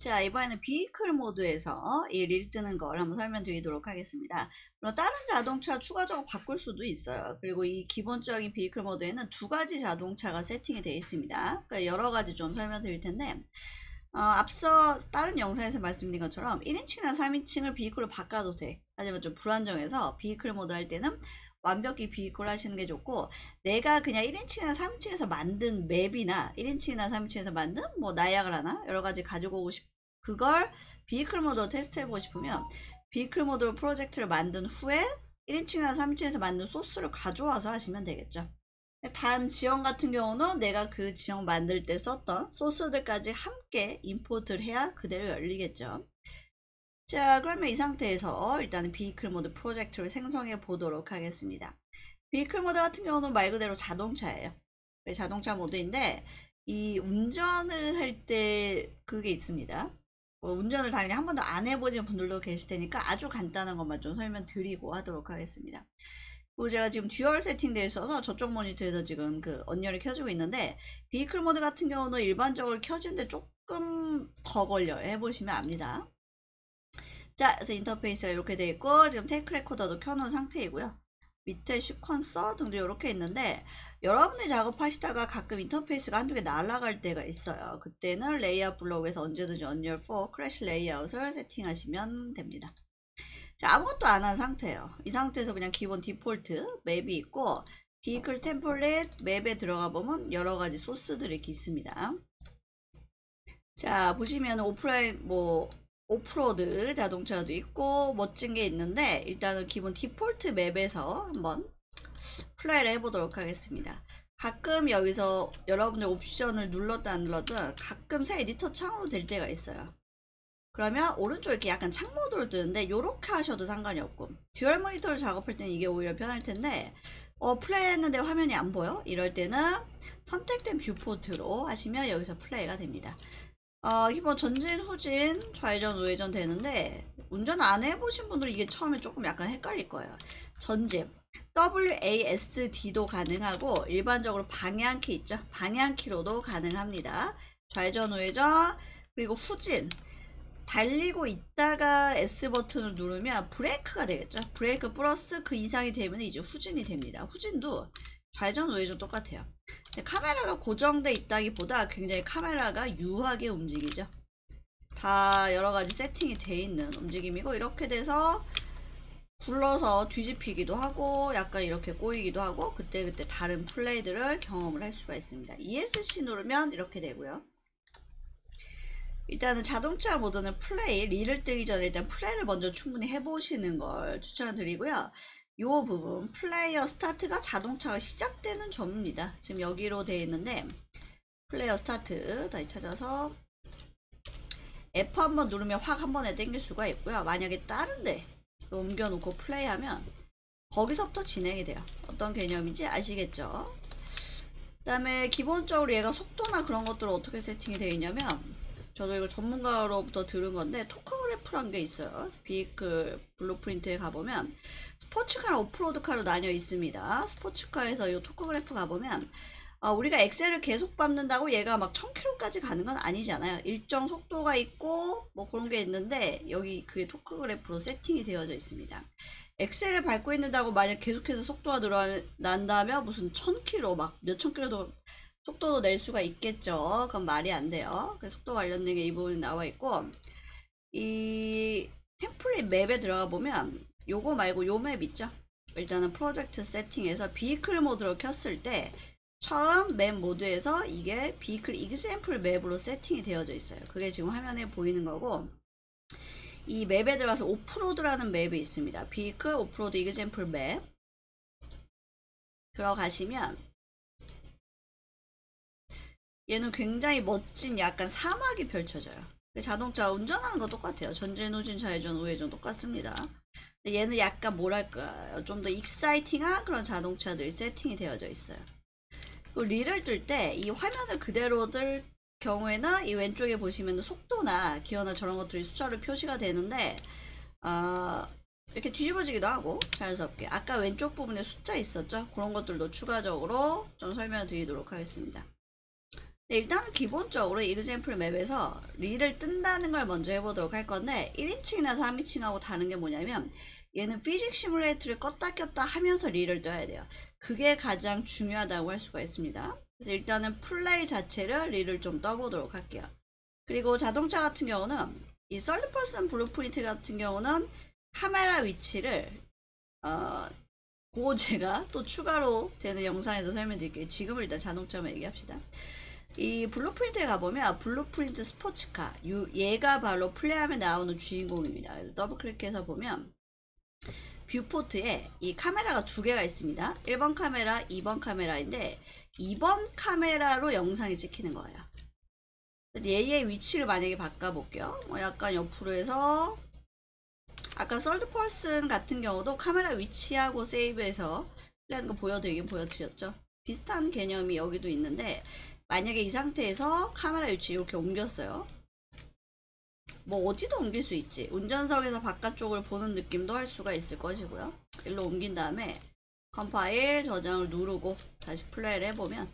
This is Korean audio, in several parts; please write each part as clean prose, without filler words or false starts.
자, 이번에는 비이클 모드에서 이 릴 뜨는 걸 한번 설명드리도록 하겠습니다. 물론 다른 자동차 추가적으로 바꿀 수도 있어요. 그리고 이 기본적인 비이클 모드에는 두 가지 자동차가 세팅이 되어 있습니다. 그러니까 여러 가지 좀 설명드릴 텐데, 앞서 다른 영상에서 말씀드린 것처럼 1인칭이나 3인칭을 비이클로 바꿔도 돼. 하지만 좀 불안정해서 비이클 모드 할 때는 완벽히 비이클 하시는 게 좋고, 내가 그냥 1인칭이나 3인칭에서 만든 맵이나 1인칭이나 3인칭에서 만든 뭐 나야가라나 여러 가지 가지고 오고 그걸 비이클 모드로 테스트 해보고 싶으면 비이클 모드로 프로젝트를 만든 후에 1인칭이나 3인칭에서 만든 소스를 가져와서 하시면 되겠죠. 다른 지형 같은 경우는 내가 그 지형 만들 때 썼던 소스들까지 함께 임포트를 해야 그대로 열리겠죠. 자, 그러면 이 상태에서 일단은 비이클 모드 프로젝트를 생성해 보도록 하겠습니다. 비이클 모드 같은 경우는 말 그대로 자동차예요. 자동차 모드인데 이 운전을 할 때 그게 있습니다. 운전을 당연히 한 번도 안 해보신 분들도 계실 테니까 아주 간단한 것만 좀 설명드리고 하도록 하겠습니다. 그리고 제가 지금 듀얼 세팅되어 있어서 저쪽 모니터에서 지금 그 언열을 켜주고 있는데, 비이클 모드 같은 경우는 일반적으로 켜지는데 조금 더 걸려요. 해보시면 압니다. 자, 그래서 인터페이스가 이렇게 되어 있고, 지금 테이크 레코더도 켜놓은 상태이고요. 밑에 시퀀서 등도 이렇게 있는데, 여러분이 작업하시다가 가끔 인터페이스가 한두 개 날아갈 때가 있어요. 그때는 레이아웃 블록에서 언제든지 언열 4 크래시 레이아웃을 세팅하시면 됩니다. 자, 아무것도 안 한 상태예요. 이 상태에서 그냥 기본 디폴트 맵이 있고, 비이클 템플릿 맵에 들어가 보면 여러 가지 소스들이 이렇게 있습니다. 자, 보시면 오프라인 오프로드 자동차도 있고 멋진 게 있는데, 일단은 기본 디폴트 맵에서 한번 플레이를 해보도록 하겠습니다. 가끔 여기서 여러분들 옵션을 눌렀다 안 눌렀든 가끔 새 에디터 창으로 될 때가 있어요. 그러면 오른쪽에 이렇게 약간 창모드로 뜨는데 요렇게 하셔도 상관이 없고, 듀얼 모니터를 작업할 때는 이게 오히려 편할 텐데 플레이 했는데 화면이 안 보여? 이럴 때는 선택된 뷰포트로 하시면 여기서 플레이가 됩니다. 기본 전진, 후진, 좌회전, 우회전 되는데 운전 안 해보신 분들은 이게 처음에 조금 약간 헷갈릴 거예요. 전진 WASD도 가능하고 일반적으로 방향키 있죠? 방향키로도 가능합니다. 좌회전, 우회전, 그리고 후진 달리고 있다가 S 버튼을 누르면 브레이크가 되겠죠. 브레이크 플러스 그 이상이 되면 이제 후진이 됩니다. 후진도 좌회전 우회전 똑같아요. 카메라가 고정돼 있다기보다 굉장히 카메라가 유하게 움직이죠. 다 여러가지 세팅이 돼 있는 움직임이고, 이렇게 돼서 굴러서 뒤집히기도 하고 약간 이렇게 꼬이기도 하고 그때그때 다른 플레이들을 경험을 할 수가 있습니다. ESC 누르면 이렇게 되고요. 일단은 자동차 모드는 플레이, 릴을 뜨기 전에 일단 플레이를 먼저 충분히 해보시는 걸 추천을 드리고요. 이 부분 플레이어 스타트가 자동차가 시작되는 점입니다. 지금 여기로 되어 있는데 플레이어 스타트 다시 찾아서 F 한번 누르면 확 한 번에 당길 수가 있고요. 만약에 다른데 옮겨놓고 플레이하면 거기서부터 진행이 돼요. 어떤 개념인지 아시겠죠? 그 다음에 기본적으로 얘가 속도나 그런 것들은 어떻게 세팅이 되어 있냐면, 저도 이거 전문가로부터 들은 건데 토크그래프란 게 있어요. 비이클 블루프린트에 가보면 스포츠카랑 오프로드카로 나뉘어 있습니다. 스포츠카에서 이 토크그래프 가보면 우리가 엑셀을 계속 밟는다고 얘가 막 1000km까지 가는 건 아니잖아요. 일정 속도가 있고 뭐 그런 게 있는데 여기 그게 토크그래프로 세팅이 되어져 있습니다. 엑셀을 밟고 있는다고 만약 계속해서 속도가 늘어난다면 무슨 1000km 막 몇천 킬로도 속도도 낼 수가 있겠죠. 그건 말이 안 돼요. 그래서 속도 관련된 게 이 부분에 나와 있고, 이 템플릿 맵에 들어가 보면 요거 말고 요 맵 있죠. 일단은 프로젝트 세팅에서 비이클 모드로 켰을 때 처음 맵 모드에서 이게 비이클 이그젬플 맵으로 세팅이 되어져 있어요. 그게 지금 화면에 보이는 거고, 이 맵에 들어가서 오프로드라는 맵이 있습니다. 비이클 오프로드 이그젬플 맵 들어가시면 얘는 굉장히 멋진 약간 사막이 펼쳐져요. 자동차 운전하는 거 똑같아요. 전진, 후진, 좌회전, 우회전 똑같습니다. 근데 얘는 약간 뭐랄까 좀 더 익사이팅한 그런 자동차들이 세팅이 되어져 있어요. 그리고 릴을 뜰 때 이 화면을 그대로 뜰 경우에는 이 왼쪽에 보시면 속도나 기어나 저런 것들이 숫자로 표시가 되는데 이렇게 뒤집어지기도 하고 자연스럽게 아까 왼쪽 부분에 숫자 있었죠? 그런 것들도 추가적으로 좀 설명을 드리도록 하겠습니다. 일단은 기본적으로 example 맵에서 릴을 뜬다는 걸 먼저 해보도록 할 건데 1인칭이나 3인칭하고 다른 게 뭐냐면 얘는 피직 시뮬레이터를 껐다 켰다 하면서 릴을 떠야 돼요. 그게 가장 중요하다고 할 수가 있습니다. 그래서 일단은 플레이 자체를 릴을 좀 떠보도록 할게요. 그리고 자동차 같은 경우는 이 썰드퍼슨 블루프린트 같은 경우는 카메라 위치를 그거 제가 또 추가로 되는 영상에서 설명드릴게요. 지금은 일단 자동차만 얘기합시다. 이 블루프린트에 가보면 블루프린트 스포츠카 얘가 바로 플레이하면 나오는 주인공입니다. 그래서 더블 클릭해서 보면 뷰포트에 이 카메라가 두 개가 있습니다. 1번 카메라, 2번 카메라인데 2번 카메라로 영상이 찍히는 거예요. 얘의 위치를 만약에 바꿔볼게요. 약간 옆으로 해서 아까 썰드퍼슨 같은 경우도 카메라 위치하고 세이브해서 플레이하는 거 보여드리긴 보여드렸죠. 비슷한 개념이 여기도 있는데 만약에 이 상태에서 카메라 위치 이렇게 옮겼어요. 뭐 어디도 옮길 수 있지. 운전석에서 바깥쪽을 보는 느낌도 할 수가 있을 것이고요. 일로 옮긴 다음에 컴파일 저장을 누르고 다시 플레이를 해보면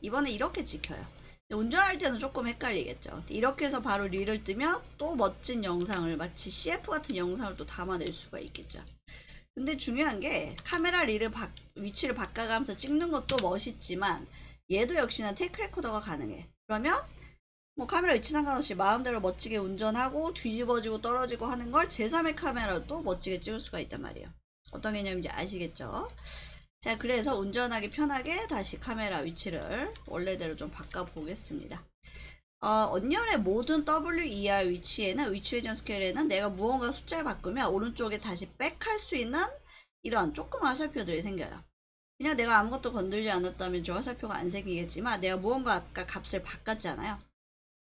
이번에 이렇게 찍혀요. 운전할 때는 조금 헷갈리겠죠. 이렇게 해서 바로 릴을 뜨면 또 멋진 영상을 마치 CF 같은 영상을 또 담아낼 수가 있겠죠. 근데 중요한 게 카메라 릴을 위치를 바꿔가면서 찍는 것도 멋있지만 얘도 역시나 테이크 레코더가 가능해. 그러면 뭐 카메라 위치 상관없이 마음대로 멋지게 운전하고 뒤집어지고 떨어지고 하는 걸 제3의 카메라로 또 멋지게 찍을 수가 있단 말이에요. 어떤 개념인지 아시겠죠? 자, 그래서 운전하기 편하게 다시 카메라 위치를 원래대로 좀 바꿔 보겠습니다. 언년의 모든 WER 위치에는 위치 회전 스케일에는 내가 무언가 숫자를 바꾸면 오른쪽에 다시 백할 수 있는 이런 조그만 화살표들이 생겨요. 그냥 내가 아무것도 건들지 않았다면 저 화살표가 안 생기겠지만 내가 무언가 아까 값을 바꿨잖아요.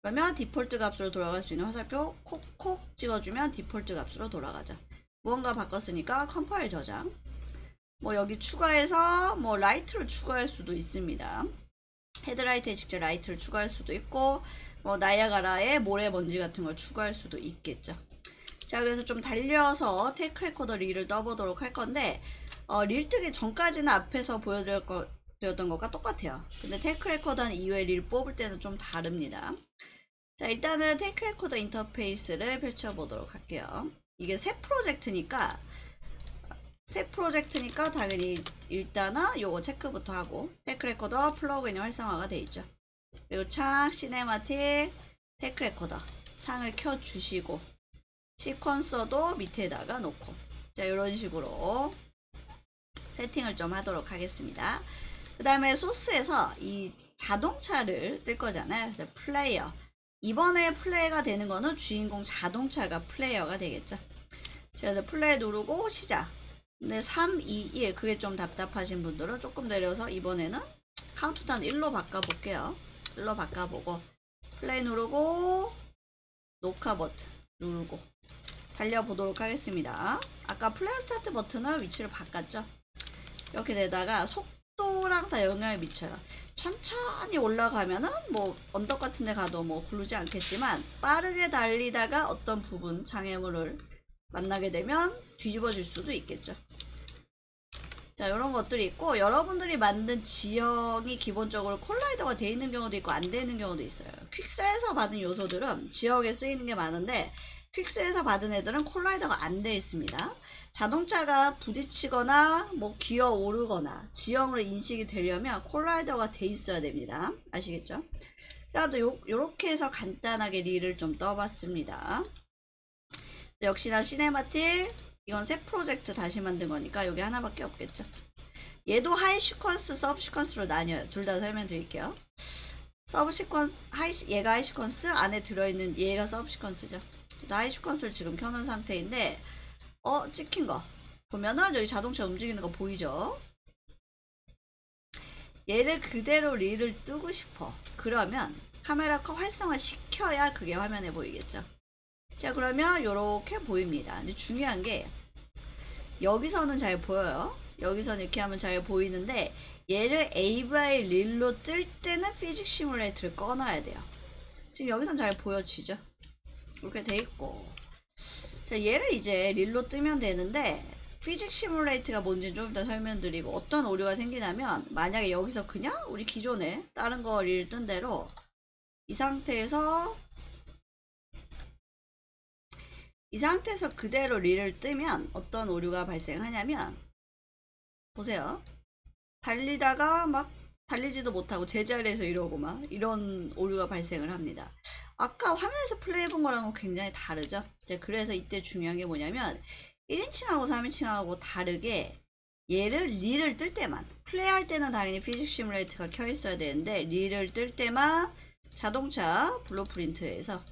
그러면 디폴트 값으로 돌아갈 수 있는 화살표 콕콕 찍어주면 디폴트 값으로 돌아가죠. 무언가 바꿨으니까 컴파일 저장. 뭐 여기 추가해서 뭐 라이트를 추가할 수도 있습니다. 헤드라이트에 직접 라이트를 추가할 수도 있고 뭐 나이아가라에 모래먼지 같은 걸 추가할 수도 있겠죠. 자, 그래서 좀 달려서 테이크 레코더 릴을 떠보도록 할 건데 릴 뜨기 전까지는 앞에서 보여드렸던 것과 똑같아요. 근데 테이크 레코더 이후에 릴 뽑을 때는 좀 다릅니다. 자, 일단은 테이크 레코더 인터페이스를 펼쳐보도록 할게요. 이게 새 프로젝트니까 당연히 일단은 요거 체크부터 하고 테이크 레코더 플러그인이 활성화가 되어 있죠. 그리고 창 시네마틱 테이크 레코더 창을 켜 주시고 시퀀서도 밑에다가 놓고 자, 이런 식으로 세팅을 좀 하도록 하겠습니다. 그 다음에 소스에서 이 자동차를 뜰 거잖아요. 그래서 플레이어, 이번에 플레이가 되는 거는 주인공 자동차가 플레이어가 되겠죠. 그래서 플레이 누르고 시작. 근데 3, 2, 1 그게 좀 답답하신 분들은 조금 내려서 이번에는 카운트다운 1로 바꿔볼게요. 1로 바꿔보고 플레이 누르고 녹화 버튼 누르고 달려보도록 하겠습니다. 아까 플레이 스타트 버튼을 위치를 바꿨죠. 이렇게 되다가 속도랑 다 영향을 미쳐요. 천천히 올라가면은 뭐 언덕 같은 데 가도 뭐 굴르지 않겠지만 빠르게 달리다가 어떤 부분 장애물을 만나게 되면 뒤집어질 수도 있겠죠. 자, 이런 것들이 있고 여러분들이 만든 지형이 기본적으로 콜라이더가 되어 있는 경우도 있고 안 되는 경우도 있어요. 퀵셀에서 받은 요소들은 지역에 쓰이는 게 많은데 퀵셀에서 받은 애들은 콜라이더가 안 되어 있습니다. 자동차가 부딪히거나 뭐 기어 오르거나 지형으로 인식이 되려면 콜라이더가 돼 있어야 됩니다. 아시겠죠? 자, 또 요렇게 해서 간단하게 릴을 좀 떠봤습니다. 역시나 시네마틱 이건 새 프로젝트 다시 만든 거니까 여기 하나밖에 없겠죠. 얘도 하이 시퀀스, 서브 시퀀스로 나뉘어요. 둘 다 설명드릴게요. 서브 시퀀스, 얘가 하이 시퀀스, 안에 들어있는 얘가 서브 시퀀스죠. 그래서 하이 시퀀스를 지금 켜놓은 상태인데 찍힌 거 보면은 여기 자동차 움직이는 거 보이죠? 얘를 그대로 릴을 뜨고 싶어. 그러면 카메라 컷 활성화 시켜야 그게 화면에 보이겠죠. 자, 그러면 요렇게 보입니다. 근데 중요한 게 여기서는 잘 보여요. 여기서는 이렇게 하면 잘 보이는데 얘를 AVI 릴로 뜰 때는 피직 시뮬레이터를 꺼놔야 돼요. 지금 여기서는 잘 보여지죠? 이렇게 돼 있고 자, 얘를 이제 릴로 뜨면 되는데 피직 시뮬레이트가 뭔지 좀 더 설명드리고, 어떤 오류가 생기냐면 만약에 여기서 그냥 우리 기존에 다른 거 릴 뜬 대로 이 상태에서 그대로 릴을 뜨면 어떤 오류가 발생하냐면, 보세요. 달리다가 막 달리지도 못하고 제자리에서 이러고 막 이런 오류가 발생을 합니다. 아까 화면에서 플레이해본 거랑은 굉장히 다르죠. 그래서 이때 중요한 게 뭐냐면 1인칭하고 3인칭하고 다르게 얘를 릴을 뜰 때만, 플레이할 때는 당연히 피직 시뮬레이터가 켜 있어야 되는데 릴을 뜰 때만 자동차 블루프린트에서,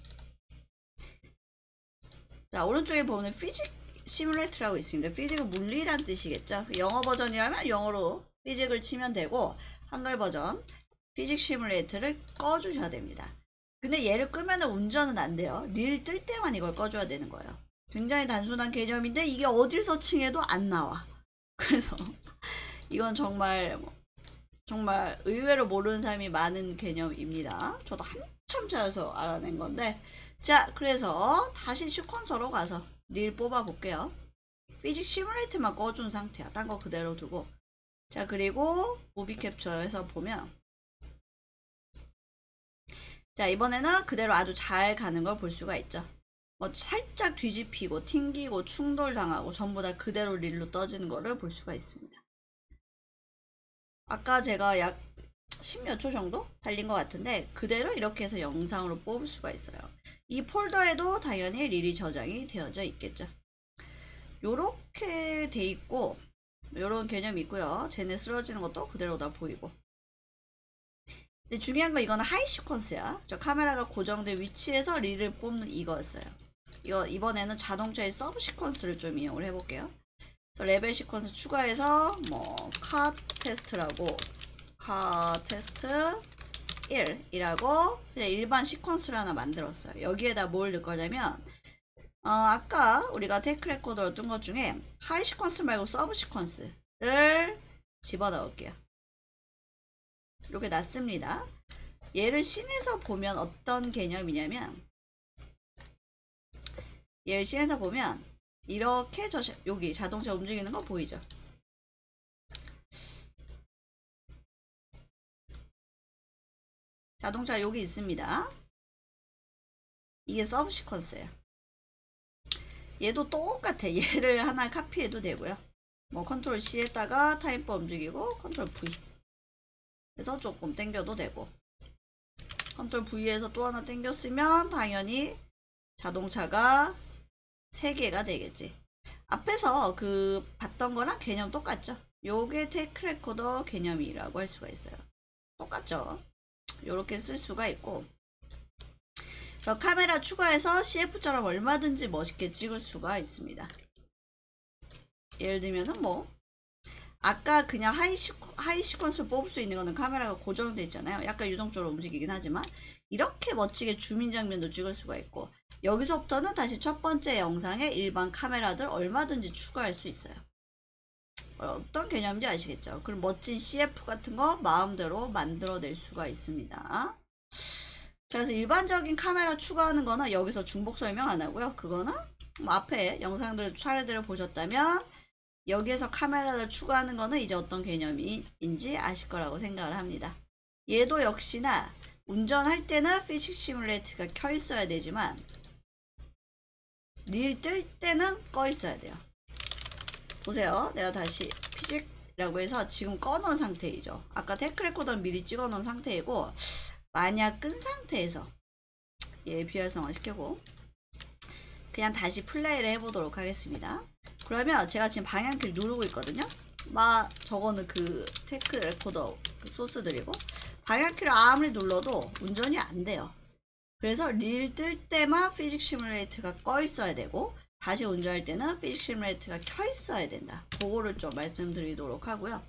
자 오른쪽에 보면 피직 시뮬레이터라고 있습니다. 피직은 물리란 뜻이겠죠. 영어 버전이라면 영어로 피직을 치면 되고, 한글 버전 피직 시뮬레이터를 꺼주셔야 됩니다. 근데 얘를 끄면 운전은 안 돼요. 릴 뜰 때만 이걸 꺼줘야 되는 거예요. 굉장히 단순한 개념인데 이게 어딜 서칭해도 안 나와. 그래서 이건 정말 의외로 모르는 사람이 많은 개념입니다. 저도 한참 찾아서 알아낸 건데, 자 그래서 다시 시퀀서로 가서 릴 뽑아 볼게요. 피직 시뮬레이터만 꺼준 상태야. 딴 거 그대로 두고. 자 그리고 무비 캡처에서 보면, 자 이번에는 그대로 아주 잘 가는 걸 볼 수가 있죠. 뭐 살짝 뒤집히고 튕기고 충돌당하고 전부 다 그대로 릴로 떠지는 거를 볼 수가 있습니다. 아까 제가 약 10몇 초 정도 달린 것 같은데 그대로 이렇게 해서 영상으로 뽑을 수가 있어요. 이 폴더에도 당연히 릴이 저장이 되어져 있겠죠. 요렇게 돼 있고 요런 개념이 있고요. 쟤네 쓰러지는 것도 그대로 다 보이고. 근데 중요한 건 이거는 하이 시퀀스야. 저 카메라가 고정된 위치에서 릴을 뽑는 이거였어요. 이번에는 자동차의 서브 시퀀스를 좀 이용을 해볼게요. 레벨 시퀀스 추가해서 뭐 카 테스트라고, 카 테스트 1이라고 그냥 일반 시퀀스를 하나 만들었어요. 여기에다 뭘 넣을 거냐면, 아까 우리가 테이크 레코더로 뜬 것 중에 하이 시퀀스 말고 서브 시퀀스를 집어넣을게요. 이렇게 놨습니다. 얘를 씬에서 보면 어떤 개념이냐면, 얘를 씬에서 보면 이렇게 여기 자동차 움직이는 거 보이죠? 자동차 여기 있습니다. 이게 서브 시퀀스예요. 얘도 똑같아. 얘를 하나 카피해도 되고요. 뭐 컨트롤 C 했다가 타임버 움직이고 컨트롤 V 해서 조금 당겨도 되고, 컨트롤 V에서 또 하나 당겼으면 당연히 자동차가 3개가 되겠지. 앞에서 그 봤던 거랑 개념 똑같죠. 요게 테이크 레코더 개념이라고 할 수가 있어요. 똑같죠. 요렇게 쓸 수가 있고, 그래서 카메라 추가해서 CF처럼 얼마든지 멋있게 찍을 수가 있습니다. 예를 들면은 뭐 아까 그냥 하이 시퀀스를 뽑을 수 있는 거는 카메라가 고정되어 있잖아요. 약간 유동적으로 움직이긴 하지만 이렇게 멋지게 주민 장면도 찍을 수가 있고, 여기서부터는 다시 첫 번째 영상에 일반 카메라들 얼마든지 추가할 수 있어요. 어떤 개념인지 아시겠죠? 그럼 멋진 CF 같은 거 마음대로 만들어낼 수가 있습니다. 자, 그래서 일반적인 카메라 추가하는 거는 여기서 중복 설명 안 하고요. 그거는 뭐 앞에 영상들 차례대로 보셨다면 여기에서 카메라를 추가하는 거는 이제 어떤 개념인지 아실 거라고 생각을 합니다. 얘도 역시나 운전할 때는 피직 시뮬레이터가 켜 있어야 되지만 릴 뜰 때는 꺼 있어야 돼요. 보세요. 내가 다시 피직이라고 해서 지금 꺼놓은 상태이죠. 아까 테크 레코더는 미리 찍어 놓은 상태이고, 만약 끈 상태에서 얘 비활성화 시키고 그냥 다시 플레이를 해보도록 하겠습니다. 그러면 제가 지금 방향키를 누르고 있거든요. 저거는 그 테크 레코더 그 소스들이고, 방향키를 아무리 눌러도 운전이 안 돼요. 그래서 릴 뜰 때만 피직 시뮬레이터가 꺼 있어야 되고, 다시 운전할 때는 피직 시뮬레이터가 켜 있어야 된다. 그거를 좀 말씀드리도록 하고요.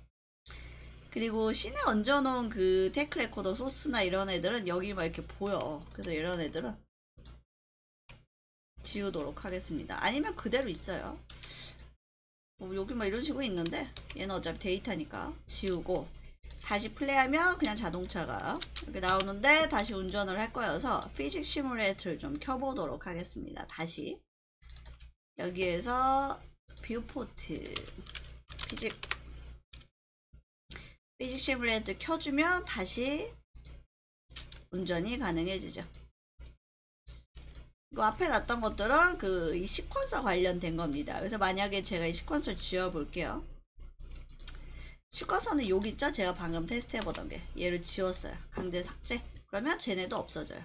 그리고 씬에 얹어놓은 그 테크 레코더 소스나 이런 애들은 여기만 이렇게 보여. 그래서 이런 애들은 지우도록 하겠습니다. 아니면 그대로 있어요. 여기만 이런 식으로 있는데 얘는 어차피 데이터니까 지우고, 다시 플레이하면 그냥 자동차가 이렇게 나오는데 다시 운전을 할 거여서 피직 시뮬레이터를 좀 켜보도록 하겠습니다. 다시 여기에서 뷰포트 피직 시뮬레이터 켜주면 다시 운전이 가능해지죠. 이거 앞에 놨던 것들은 이 시퀀서 관련된 겁니다. 그래서 만약에 제가 이 시퀀서를 지워 볼게요. 시퀀서는 여기 있죠? 제가 방금 테스트 해보던 게. 얘를 지웠어요. 강제 삭제. 그러면 쟤네도 없어져요.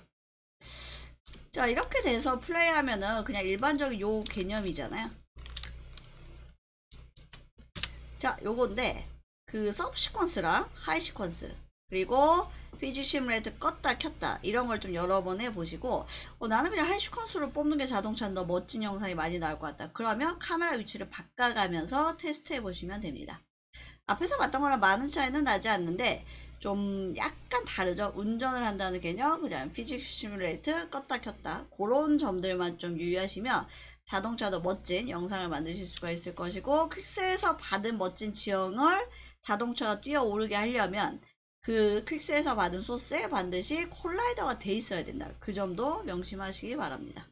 자, 이렇게 돼서 플레이하면은 그냥 일반적인 요 개념이잖아요. 자, 요건데 서브 시퀀스랑 하이 시퀀스 그리고 피직 시뮬레이터 껐다 켰다 이런 걸 좀 여러 번 해보시고 나는 그냥 하이 시퀀스로 뽑는 게 자동차는 더 멋진 영상이 많이 나올 것 같다. 그러면 카메라 위치를 바꿔가면서 테스트 해보시면 됩니다. 앞에서 봤던 거랑 많은 차이는 나지 않는데 좀 약간 다르죠. 운전을 한다는 개념, 그냥 피직 시뮬레이터 껐다 켰다 그런 점들만 좀 유의하시면 자동차도 멋진 영상을 만드실 수가 있을 것이고, 퀵스에서 받은 멋진 지형을 자동차가 뛰어오르게 하려면 그 퀵스에서 받은 소스에 반드시 콜라이더가 돼 있어야 된다. 그 점도 명심하시기 바랍니다.